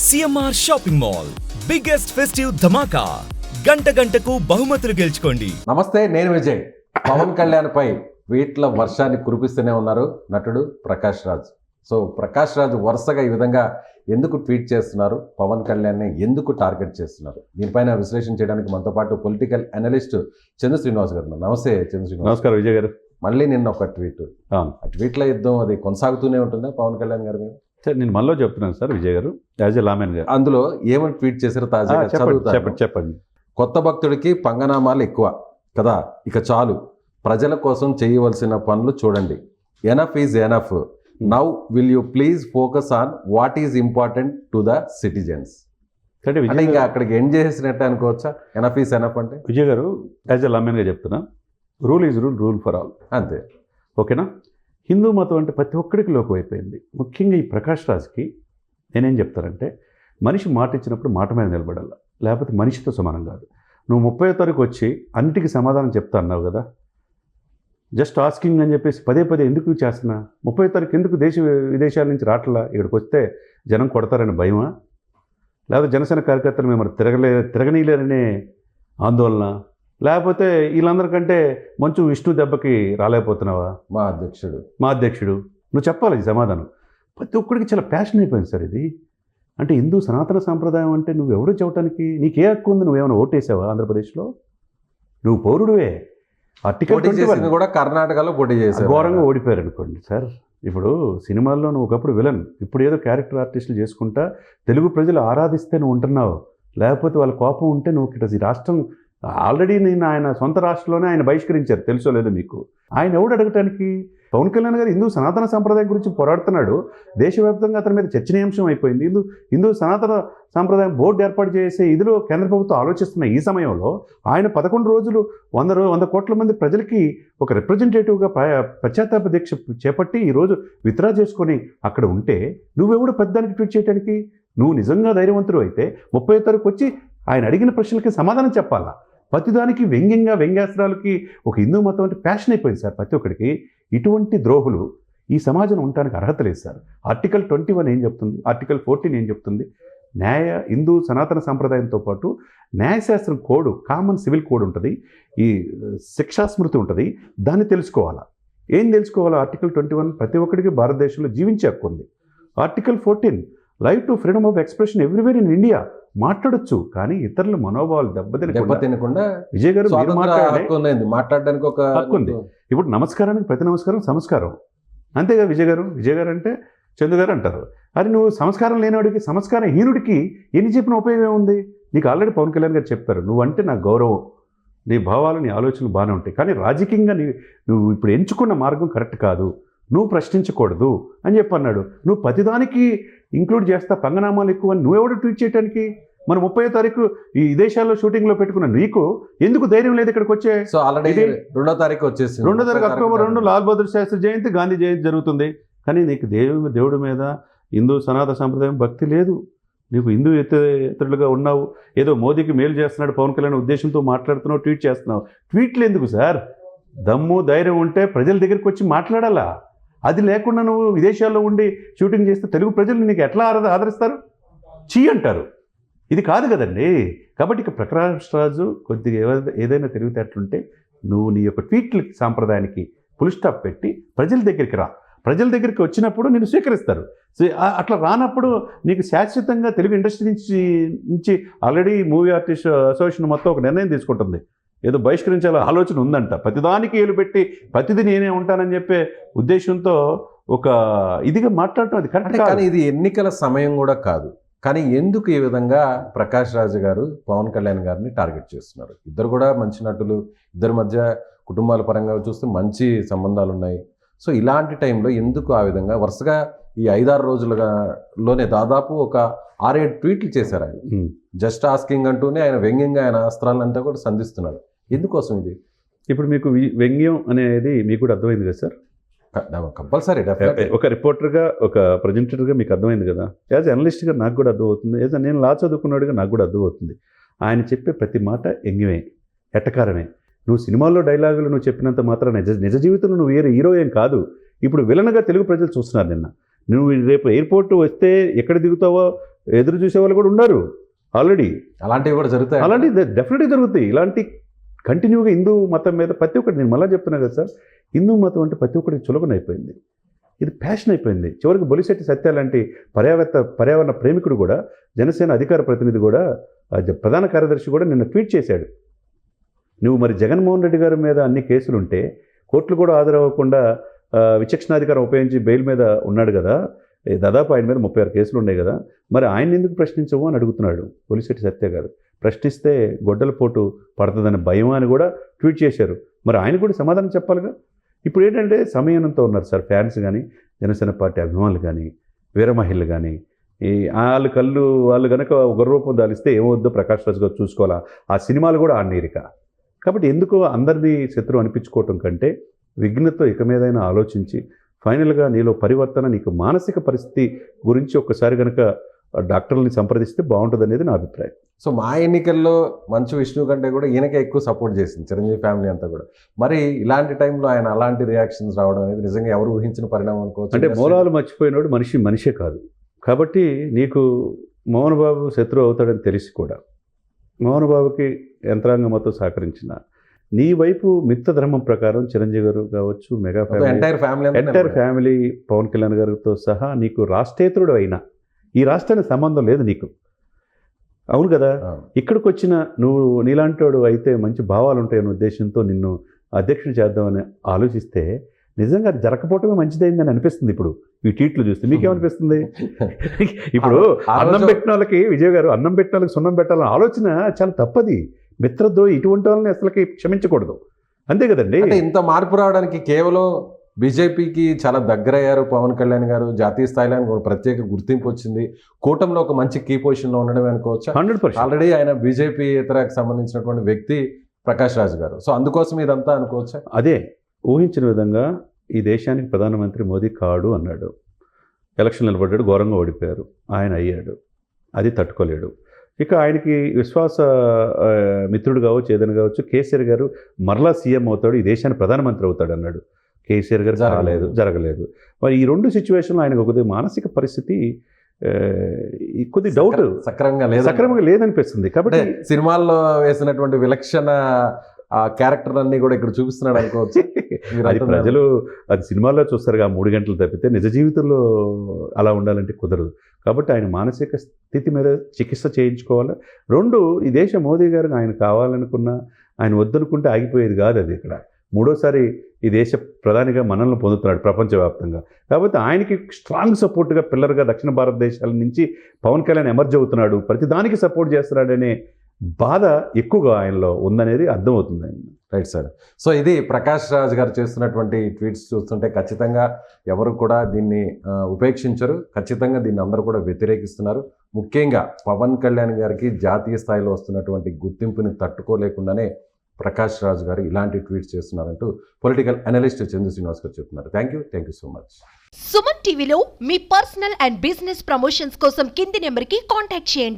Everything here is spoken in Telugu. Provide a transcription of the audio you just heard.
CMR shopping mall biggest festive ధమాకా గంటకు బహుమతులు గెలుచుకోండి. నమస్తే, నేను విజయ్. పవన్ కళ్యాణ్ పై ట్వీట్ల వర్షాన్ని కురిపిస్తూనే ఉన్నారు నటుడు ప్రకాష్ రాజ్. సో ప్రకాష్ రాజ్ వరుసగా ఈ విధంగా ఎందుకు ట్వీట్ చేస్తున్నారు, పవన్ కళ్యాణ్ని ఎందుకు టార్గెట్ చేస్తున్నారు, దీనిపైన విశ్లేషణ చేయడానికి మనతో పాటు పొలిటికల్ అనలిస్ట్ చంద్ర శ్రీనివాస్ గారు. నమస్తే చంద్ర శ్రీనివాస్. నమస్కారం విజయ్ గారు. మళ్ళీ నిన్న ఒక ట్వీట్, ఆ ట్వీట్ల యుద్ధం అది కొనసాగుతూనే ఉంటుందా పవన్ కళ్యాణ్ గారి మీద? సార్ నేను మనలో చెప్తున్నాను సార్ విజయ్ గారు, యాజ్ ఎ లామెన్ గారు. అందులో ఏమని ట్వీట్ చేశారో తాజాగా చెప్పండి. కొత్త భక్తుడికి పంగనామాలు ఎక్కువ కదా, ఇక చాలు, ప్రజల కోసం చేయవలసిన పనులు చూడండి, enough is enough, now will you please focus on what is important to the citizens. అంటే ఇంకా అక్కడికి ఎండ్ చేసినట్టు అనుకోవచ్చా? ఎనఫ్ ఈజ్ ఎనఫ్ అంటే విజయ్ గారు, యాజ్ ఎ లామెన్గా చెప్తున్నా, rule is rule, rule for all. అంతే, ఓకేనా? హిందూ మతం అంటే ప్రతి ఒక్కడికి లోకం అయిపోయింది. ముఖ్యంగా ఈ ప్రకాష్ రాజ్కి నేనేం చెప్తానంటే, మనిషి మాట ఇచ్చినప్పుడు మాట మీద నిలబడాలి, లేకపోతే మనిషితో సమానం కాదు. నువ్వు 30వ తారీఖు వచ్చి అన్నిటికీ సమాధానం చెప్తా అన్నావు కదా, జస్ట్ ఆస్కింగ్ అని చెప్పేసి పదే ఎందుకు చేస్తున్నా? 30వ తారీఖు ఎందుకు విదేశాల నుంచి రావట్లా? ఇక్కడికి వస్తే జనం కొడతారని భయమా, లేకపోతే జనసేన కార్యకర్తలు మేము తిరగనీయలేరనే ఆందోళన, లేకపోతే వీళ్ళందరికంటే మంచు విష్ణు దెబ్బకి రాలేకపోతున్నావా? మా అధ్యక్షుడు నువ్వు చెప్పాలి ఈ సమాధానం. ప్రతి ఒక్కడికి చాలా ప్యాషన్ అయిపోయింది సార్ ఇది. అంటే హిందూ సనాతన సాంప్రదాయం అంటే నువ్వు ఎవడో చెప్పడానికి నీకే హక్కు ఉంది? నువ్వేమైనా ఓటేసావా ఆంధ్రప్రదేశ్లో? నువ్వు పౌరుడువే. ఆర్టికల్ 21 కూడా కర్ణాటకలో పోటీ చేశారు, ఘోరంగా ఓడిపోయారు అనుకోండి సార్. ఇప్పుడు సినిమాల్లో నువ్వు ఒకప్పుడు విలన్, ఇప్పుడు ఏదో క్యారెక్టర్ ఆర్టిస్టులు చేసుకుంటా తెలుగు ప్రజలు ఆరాధిస్తే నువ్వు ఉంటున్నావు, లేకపోతే వాళ్ళ కోపం ఉంటే నువ్వు ఇక్కడ ఈ రాష్ట్రం ఆల్రెడీ నేను ఆయన సొంత రాష్ట్రంలోనే ఆయన బహిష్కరించారు, తెలుసో లేదో మీకు. ఆయన ఎవడు అడగటానికి? పవన్ కళ్యాణ్ గారు హిందూ సనాతన సంప్రదాయం గురించి పోరాడుతున్నాడు, దేశవ్యాప్తంగా అతని మీద చర్చనీయాంశం అయిపోయింది. హిందూ సనాతన సాంప్రదాయం బోర్డు ఏర్పాటు చేసే ఇదిలో కేంద్ర ప్రభుత్వం ఆలోచిస్తున్న ఈ సమయంలో ఆయన 11 రోజులు 100 కోట్ల మంది ప్రజలకి ఒక రిప్రజెంటేటివ్గా పశ్చాత్తాప దీక్ష చేపట్టి ఈరోజు విత్డ్రా చేసుకొని అక్కడ ఉంటే నువ్వెవడు పెద్దానికి ట్వీట్ చేయడానికి? నువ్వు నిజంగా ధైర్యవంతుడు అయితే 30వ తారీఖు వచ్చి ఆయన అడిగిన ప్రశ్నలకి సమాధానం చెప్పాలా? ప్రతిదానికి వ్యంగ్యాస్త్రాలకి ఒక హిందూ మతం అంటే ప్యాషన్ అయిపోయింది సార్ ప్రతి ఒక్కడికి. ఇటువంటి ద్రోహులు ఈ సమాజం ఉండడానికి అర్హత లేదు సార్. ఆర్టికల్ 21 ఏం చెప్తుంది, ఆర్టికల్ 14 ఏం చెప్తుంది? హిందూ సనాతన సాంప్రదాయంతో పాటు న్యాయశాస్త్రం కోడ్, కామన్ సివిల్ కోడ్ ఉంటుంది, ఈ శిక్షాస్మృతి ఉంటుంది, దాన్ని తెలుసుకోవాలా. ఏం తెలుసుకోవాలా? ఆర్టికల్ 21 ప్రతి ఒక్కడికి భారతదేశంలో జీవించే హక్కు ఉంది. Article 14 right to freedom of expression everywhere in India, మాట్లాడొచ్చు, కానీ ఇతరుల మనోభావాలు దెబ్బతినకుండా. విజయ్ గారు మాట్లాడడానికి ఒక హక్కు ఉంది. ఇప్పుడు నమస్కారానికి ప్రతి నమస్కారం సంస్కారం, అంతేగా విజయ్ గారు అంటే చందు గారు అంటారు. అది నువ్వు సంస్కారం లేనివాడికి, సంస్కారం హీనుడికి ఎన్ని చెప్పిన ఉపయోగం ఉంది? నీకు ఆల్రెడీ పవన్ కళ్యాణ్ గారు చెప్పారు, నువ్వంటే నాకు గౌరవం, నీ భావాలు నీ ఆలోచనలు బాగానే ఉంటాయి, కానీ రాజకీయంగా నువ్వు ఇప్పుడు ఎంచుకున్న మార్గం కరెక్ట్ కాదు, నువ్వు ప్రశ్నించకూడదు అని చెప్పి అన్నాడు. నువ్వు ప్రతిదానికి ఇంక్లూడ్ చేస్తా పంగనామాలు ఎక్కువ అని నువ్వెవడు ట్వీట్ చేయడానికి? మనం 30వ తారీఖు ఈ విదేశాల్లో షూటింగ్లో పెట్టుకున్న నీకు ఎందుకు ధైర్యం లేదు ఇక్కడికి వచ్చే? సో ఆల్రెడీ 2వ తారీఖు వచ్చేసి 2వ తారీఖు అక్టోబర్ 2 లాల్ బహదూర్ శాస్త్రి జయంతి, గాంధీ జయంతి జరుగుతుంది, కానీ నీకు దేవుడి మీద హిందూ సనాతన సంప్రదాయం భక్తి లేదు. నీకు హిందూ ఇతరులుగా ఉన్నావు, ఏదో మోదీకి మేలు చేస్తున్నాడు పవన్ కళ్యాణ్ ఉద్దేశంతో మాట్లాడుతున్నావు, ట్వీట్ చేస్తున్నావు. ట్వీట్లు ఎందుకు సార్? దమ్ము ధైర్యం ఉంటే ప్రజల దగ్గరికి వచ్చి మాట్లాడాలా. అది లేకుండా నువ్వు విదేశాల్లో ఉండి షూటింగ్ చేస్తే తెలుగు ప్రజలు నీకు ఎట్లా ఆదరిస్తారు? చీ అంటారు. ఇది కాదు కదండి. కాబట్టి ఇక ప్రకాష్ రాజు కొద్దిగా ఏదైనా తెలివితేటలుంటే నువ్వు నీ యొక్క ట్వీట్ల సాంప్రదాయానికి ఫుల్ స్టాప్ పెట్టి ప్రజల దగ్గరికి రా. ప్రజల దగ్గరికి వచ్చినప్పుడు నేను స్వీకరిస్తారు. అట్లా రానప్పుడు నీకు శాశ్వతంగా తెలుగు ఇండస్ట్రీ నుంచి ఆల్రెడీ మూవీ ఆర్టిస్ట్ అసోసియేషన్ మొత్తం ఒక నిర్ణయం తీసుకుంటుంది, ఏదో బహిష్కరించాల ఆలోచన ఉందంట. ప్రతిదానికి ఏలు పెట్టి ప్రతిదీ నేనే ఉంటానని చెప్పే ఉద్దేశంతో ఒక ఇదిగా మాట్లాడటం అది కరెక్ట్. కానీ ఇది ఎన్నికల సమయం కూడా కాదు, కానీ ఎందుకు ఈ విధంగా ప్రకాష్ రాజ్ గారు పవన్ కళ్యాణ్ గారిని టార్గెట్ చేస్తున్నారు? ఇద్దరు కూడా మంచి నటులు, ఇద్దరి మధ్య కుటుంబాల పరంగా చూస్తే మంచి సంబంధాలు ఉన్నాయి. సో ఇలాంటి టైంలో ఎందుకు ఆ విధంగా వరుసగా ఈ 5-6 రోజులలోనే దాదాపు ఒక 6-7 ట్వీట్లు చేశారు ఆయన, జస్ట్ ఆస్కింగ్ అంటూనే ఆయన వ్యంగ్యంగా ఆయన అస్త్రాలంతా కూడా సంధిస్తున్నారు. ఎందుకోసం ఇది? ఇప్పుడు మీకు వ్యంగ్యం అనేది మీకు కూడా అర్థమైంది కదా సార్? కంపల్సరీ. ఒక రిపోర్టర్గా, ఒక ప్రజెంటర్గా మీకు అర్థమైంది కదా, యాజ్ అనలిస్ట్గా నాకు కూడా అర్థమవుతుంది, యాజ్ నేను లా చదువుకున్నాడుగా నాకు కూడా అర్థమవుతుంది. ఆయన చెప్పే ప్రతి మాట వ్యంగ్యమే, ఎట్టకారమే. నువ్వు సినిమాల్లో డైలాగులు నువ్వు చెప్పినంత మాత్రం నిజ జీవితంలో నువ్వు వేరే హీరో ఏం కాదు. ఇప్పుడు విలన్గా తెలుగు ప్రజలు చూస్తున్నారు. నువ్వు రేపు ఎయిర్పోర్ట్ వస్తే ఎక్కడ దిగుతావో ఎదురు చూసే వాళ్ళు కూడా ఉన్నారు ఆల్రెడీ. అలాంటివి కూడా జరుగుతాయి. అలాంటి డెఫినెట్గా జరుగుతాయి. ఇలాంటి కంటిన్యూగా హిందూ మతం మీద ప్రతి ఒక్కటి, నేను మళ్ళీ చెప్తున్నా కదా సార్, హిందూ మతం అంటే ప్రతి ఒక్కరికి చులకన అయిపోయింది. ఇది ప్యాషన్ అయిపోయింది. చివరికి బొలిశెట్టి సత్య లాంటి పర్యావరణ ప్రేమికుడు కూడా, జనసేన అధికార ప్రతినిధి కూడా, ప్రధాన కార్యదర్శి కూడా నిన్న ట్వీట్ చేశాడు, నువ్వు మరి జగన్మోహన్ రెడ్డి గారి మీద అన్ని కేసులుంటే కోర్టులు కూడా హాజరవ్వకుండా విచక్షణాధికారం ఉపయోగించి బెయిల్ మీద ఉన్నాడు కదా, దాదాపు ఆయన మీద 36 కేసులు ఉన్నాయి కదా, మరి ఆయన ఎందుకు ప్రశ్నించవు అని అడుగుతున్నాడు బొలిశెట్టి సత్య గారు. ప్రశ్నిస్తే గొడ్డల పోటు పడుతుందనే భయం అని కూడా ట్వీట్ చేశారు. మరి ఆయన కూడా సమాధానం చెప్పాలిగా. ఇప్పుడు ఏంటంటే సమయానంతో ఉన్నారు సార్ ఫ్యాన్స్ కానీ, జనసేన పార్టీ అభిమానులు కానీ, వీర మహిళలు కానీ, వాళ్ళు కనుక ఒక రూపం దాలిస్తే ఏమవుద్దో ప్రకాష్ రాజ్ గారు చూసుకోవాలా. ఆ సినిమాలు కూడా ఆడినీరిక. కాబట్టి ఎందుకు అందరినీ శత్రువు అనిపించుకోవటం కంటే విఘ్నతో ఇక మీదైనా ఆలోచించి ఫైనల్గా నీలో పరివర్తన, నీకు మానసిక పరిస్థితి గురించి ఒక్కసారి కనుక డాక్టర్లని సంప్రదిస్తే బాగుంటుంది అనేది నా అభిప్రాయం. సో మా ఎన్నికల్లో మంచు విష్ణు కంటే కూడా ఈయనకే ఎక్కువ సపోర్ట్ చేసింది చిరంజీవి ఫ్యామిలీ అంతా కూడా. మరి ఇలాంటి టైంలో ఆయన అలాంటి రియాక్షన్స్ రావడం అనేది నిజంగా ఎవరు ఊహించిన పరిణామం అనుకోవచ్చు. అంటే మూలాలు మర్చిపోయినోడు మనిషే కాదు. కాబట్టి నీకు మోహన్ బాబు శత్రువు అవుతాడని తెలిసి కూడా మోహన్ బాబుకి యంత్రాంగం మొత్తం సహకరించిన నీ వైపు మిత్ర ధర్మం ప్రకారం చిరంజీవి గారు కావచ్చు, mega entire family Pawan Kalyan గారితో సహా నీకు రాష్ట్రేతరుడు అయినా ఈ రాష్ట్రానికి సంబంధం లేదు నీకు, అవును కదా. ఇక్కడికి వచ్చిన నువ్వు నీలాంటి వాడు అయితే మంచి భావాలు ఉంటాయనే ఉద్దేశంతో నిన్ను అధ్యక్షుడు చేద్దామని ఆలోచిస్తే నిజంగా అది జరగకపోవటమే మంచిదైందని అనిపిస్తుంది. ఇప్పుడు ఈ ట్వీట్లు చూస్తే మీకేమనిపిస్తుంది? ఇప్పుడు అన్నం పెట్టిన వాళ్ళకి, విజయ్ గారు అన్నం పెట్టిన వాళ్ళకి సున్నం పెట్టాలని ఆలోచన చాలా తప్పది. మిత్రద్రోహి ఇటువంటి వాళ్ళని అసలుకి క్షమించకూడదు, అంతే కదండి. అంటే ఇంత మార్పు రావడానికి కేవలం బీజేపీకి చాలా దగ్గరయ్యారు పవన్ కళ్యాణ్ గారు, జాతీయ స్థాయిలో ఒక ప్రత్యేక గుర్తింపు వచ్చింది, కూటమిలో ఒక మంచి కీ పొజిషన్లో ఉండడం అనుకోవచ్చు. 100% ఆల్రెడీ ఆయన బీజేపీ ఇతరకు సంబంధించినటువంటి వ్యక్తి ప్రకాష్ రాజ్ గారు. సో అందుకోసం ఇదంతా అనుకోవచ్చా? అదే ఊహించిన విధంగా ఈ దేశానికి ప్రధానమంత్రి మోదీ కాడు అన్నాడు, ఎలక్షన్ నిలబడ్డాడు, ఘోరంగా ఓడిపోయారు, ఆయన అయ్యాడు, అది తట్టుకోలేడు. ఇక ఆయనకి విశ్వాస మిత్రుడు కావచ్చు, ఏదైనా కావచ్చు, కేసీఆర్ గారు మరలా సీఎం అవుతాడు, ఈ దేశానికి ప్రధానమంత్రి అవుతాడు అన్నాడు. కేసీఆర్ గారు జరగలేదు. మరి ఈ రెండు సిచ్యువేషన్లో ఆయనకు కొద్దిగా మానసిక పరిస్థితి కొద్ది డౌట్ సక్రమంగా లేదనిపిస్తుంది. కాబట్టి సినిమాల్లో వేసినటువంటి విలక్షణ క్యారెక్టర్ అన్ని కూడా ఇక్కడ చూపిస్తున్నాడు అనుకోవచ్చు. అది ప్రజలు అది సినిమాల్లో చూస్తారు, 3 గంటలు తప్పితే నిజ జీవితంలో అలా ఉండాలంటే కుదరదు. కాబట్టి ఆయన మానసిక స్థితి మీద చికిత్స చేయించుకోవాలి. 2, ఈ దేశ మోదీ గారు ఆయన కావాలనుకున్నా, ఆయన వద్దనుకుంటే ఆగిపోయేది కాదు. అది ఇక్కడ 3వసారి ఈ దేశ ప్రధానిగా మనల్ని పొందుతున్నాడు ప్రపంచవ్యాప్తంగా. కాబట్టి ఆయనకి స్ట్రాంగ్ సపోర్ట్గా పిల్లర్గా దక్షిణ భారతదేశాల నుంచి పవన్ కళ్యాణ్ ఎమర్జ్ అవుతున్నాడు, ప్రతిదానికి సపోర్ట్ చేస్తున్నాడనే బాధ ఎక్కువగా ఆయనలో ఉందనేది అర్థమవుతుంది ఆయన. Right sir. సో ఇది ప్రకాష్ రాజ్ గారు చేస్తున్నటువంటి ట్వీట్స్ చూస్తుంటే ఖచ్చితంగా ఎవరు కూడా దీన్ని ఉపేక్షించరు, ఖచ్చితంగా దీన్ని అందరూ కూడా వ్యతిరేకిస్తున్నారు. ముఖ్యంగా పవన్ కళ్యాణ్ గారికి జాతీయ స్థాయిలో వస్తున్నటువంటి గుర్తింపుని తట్టుకోలేకుండానే ప్రకాష్ రాజ్ గారు ఇలాంటి ట్వీట్స్ చేస్తున్నారంటూ పొలిటికల్ అనలిస్ట్ చందు శ్రీనివాస్ గారు చెప్తున్నారు. Thank you so much. Suman టీవీలో మీ పర్సనల్ అండ్ బిజినెస్ ప్రమోషన్స్ కోసం కింది నెంబర్కి కాంటాక్ట్ చేయండి.